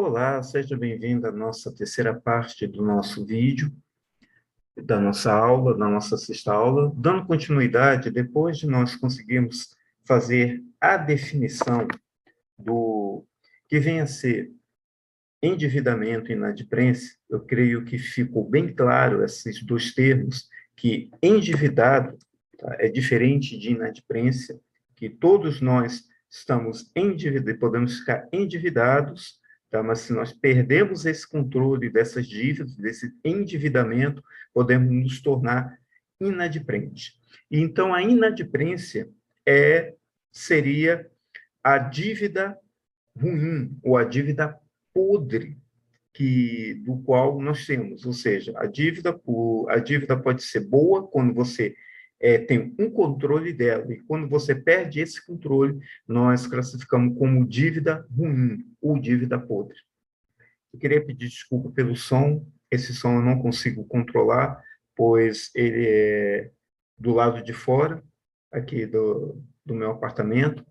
Olá, seja bem-vindo à nossa terceira parte do nosso vídeo, da nossa aula, da nossa sexta aula. Dando continuidade, depois de nós conseguirmos fazer a definição do que vem a ser endividamento e inadimplência, eu creio que ficou bem claro esses dois termos, que endividado, tá, é diferente de inadimplência, que todos nós estamos endividados, podemos ficar endividados, tá, mas se nós perdemos esse controle dessas dívidas, desse endividamento, podemos nos tornar inadimplentes. E, então, a inadimplência seria a dívida ruim, ou a dívida podre do qual nós temos. Ou seja, a dívida pode ser boa quando você tem um controle dela, e quando você perde esse controle, nós classificamos como dívida ruim ou dívida podre. Eu queria pedir desculpa pelo som, esse som eu não consigo controlar, pois ele é do lado de fora, aqui do meu apartamento,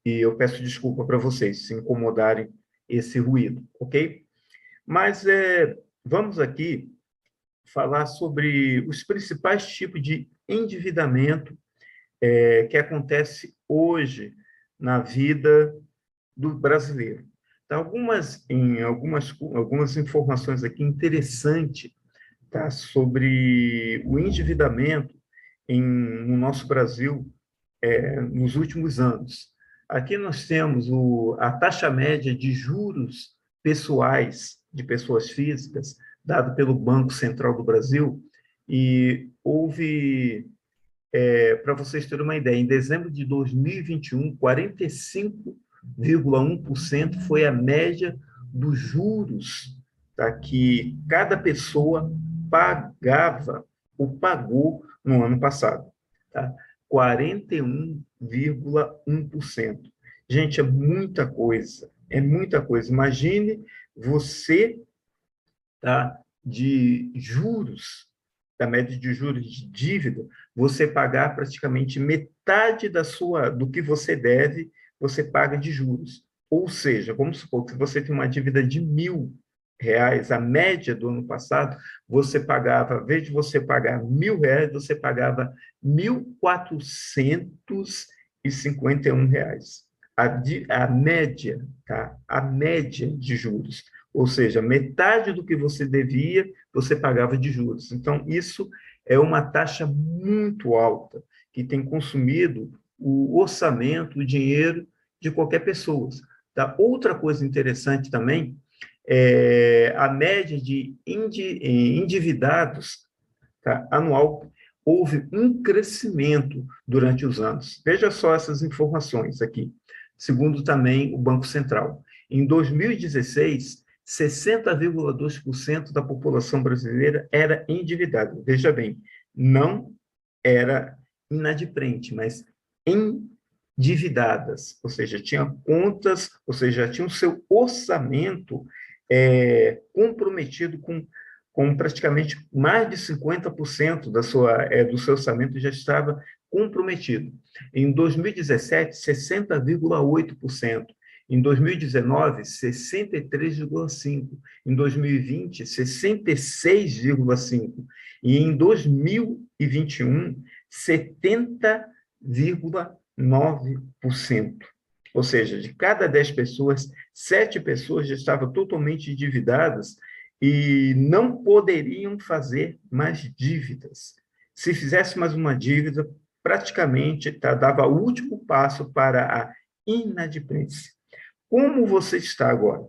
e eu peço desculpa para vocês se incomodarem esse ruído, ok? Mas vamos aqui falar sobre os principais tipos de endividamento que acontece hoje na vida do brasileiro. Então, algumas informações aqui interessantes, tá, sobre o endividamento no nosso Brasil nos últimos anos. Aqui nós temos a taxa média de juros pessoais de pessoas físicas, dado pelo Banco Central do Brasil, e para vocês terem uma ideia, em dezembro de 2021, 45,1% foi a média dos juros, tá, que cada pessoa pagava ou pagou no ano passado. Tá? 41,1%. Gente, é muita coisa, é muita coisa. Imagine você, tá, de juros, da média de juros de dívida, você pagar praticamente metade do que você deve, você paga de juros. Ou seja, vamos supor que você tem uma dívida de R$ 1.000, a média do ano passado, você pagava, ao invés de você pagar R$ 1.000, você pagava R$ 1.451. A média, tá? A média de juros. Ou seja, metade do que você devia, você pagava de juros. Então, isso é uma taxa muito alta, que tem consumido o orçamento, o dinheiro de qualquer pessoa. Tá? Outra coisa interessante também a média de endividados, tá, anual, houve um crescimento durante os anos. Veja só essas informações aqui, segundo também o Banco Central. Em 2016, 60,2% da população brasileira era endividada. Veja bem, não era inadimplente, mas endividadas, ou seja, tinha contas, ou seja, tinha o seu orçamento comprometido com praticamente mais de 50% do seu orçamento já estava comprometido. Em 2017, 60,8%. Em 2019, 63,5%. Em 2020, 66,5%. E em 2021, 70,9%. Ou seja, de cada 10 pessoas, 7 pessoas já estavam totalmente endividadas e não poderiam fazer mais dívidas. Se fizesse mais uma dívida, praticamente dava o último passo para a inadimplência. Como você está agora?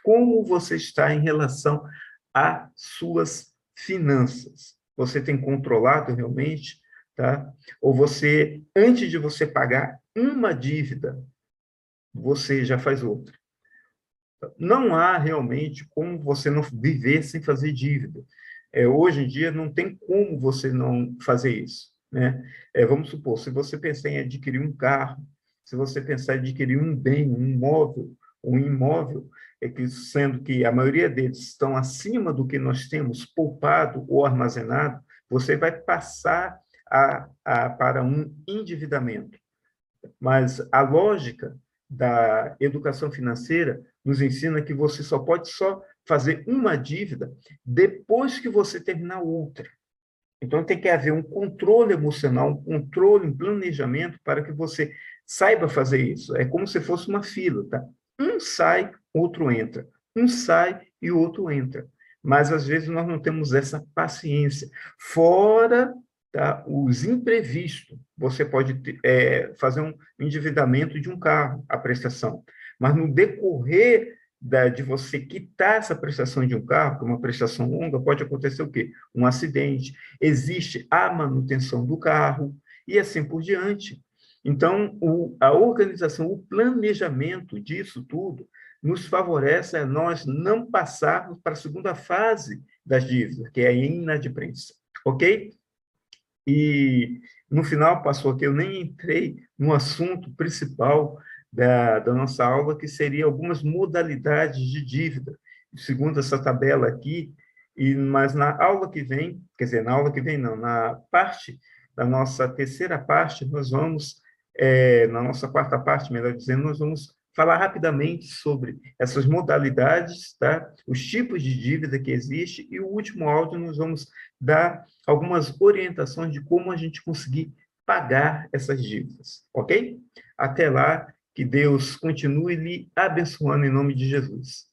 Como você está em relação às suas finanças? Você tem controlado realmente? Tá? Ou você, antes de você pagar uma dívida, você já faz outra. Não há realmente como você não viver sem fazer dívida. Hoje em dia, não tem como você não fazer isso. Né? Vamos supor, se você pensar em adquirir um carro, se você pensar em adquirir um bem, um imóvel, sendo que a maioria deles estão acima do que nós temos poupado ou armazenado, você vai passar para um endividamento. Mas a lógica da educação financeira nos ensina que você só pode fazer uma dívida depois que você terminar outra. Então, tem que haver um controle emocional, um controle, um planejamento para que você saiba fazer isso. É como se fosse uma fila, tá? Um sai, outro entra. Um sai e o outro entra. Mas, às vezes, nós não temos essa paciência. Fora, tá, os imprevistos. Você pode fazer um endividamento de um carro, a prestação. Mas, no decorrer de você quitar essa prestação de um carro, que é uma prestação longa, pode acontecer o quê? Um acidente, existe a manutenção do carro, e assim por diante. Então, a organização, o planejamento disso tudo, nos favorece a nós não passarmos para a segunda fase das dívidas, que é a inadimplência, ok? E, no final, passou que eu nem entrei no assunto principal da nossa aula, que seria algumas modalidades de dívida, segundo essa tabela aqui, mas na aula que vem, quer dizer, na aula que vem não, na parte da nossa terceira parte, nós vamos, na nossa quarta parte, melhor dizendo, nós vamos falar rapidamente sobre essas modalidades, tá? Os tipos de dívida que existe, e o último áudio nós vamos dar algumas orientações de como a gente conseguir pagar essas dívidas, ok? Até lá, que Deus continue lhe abençoando em nome de Jesus.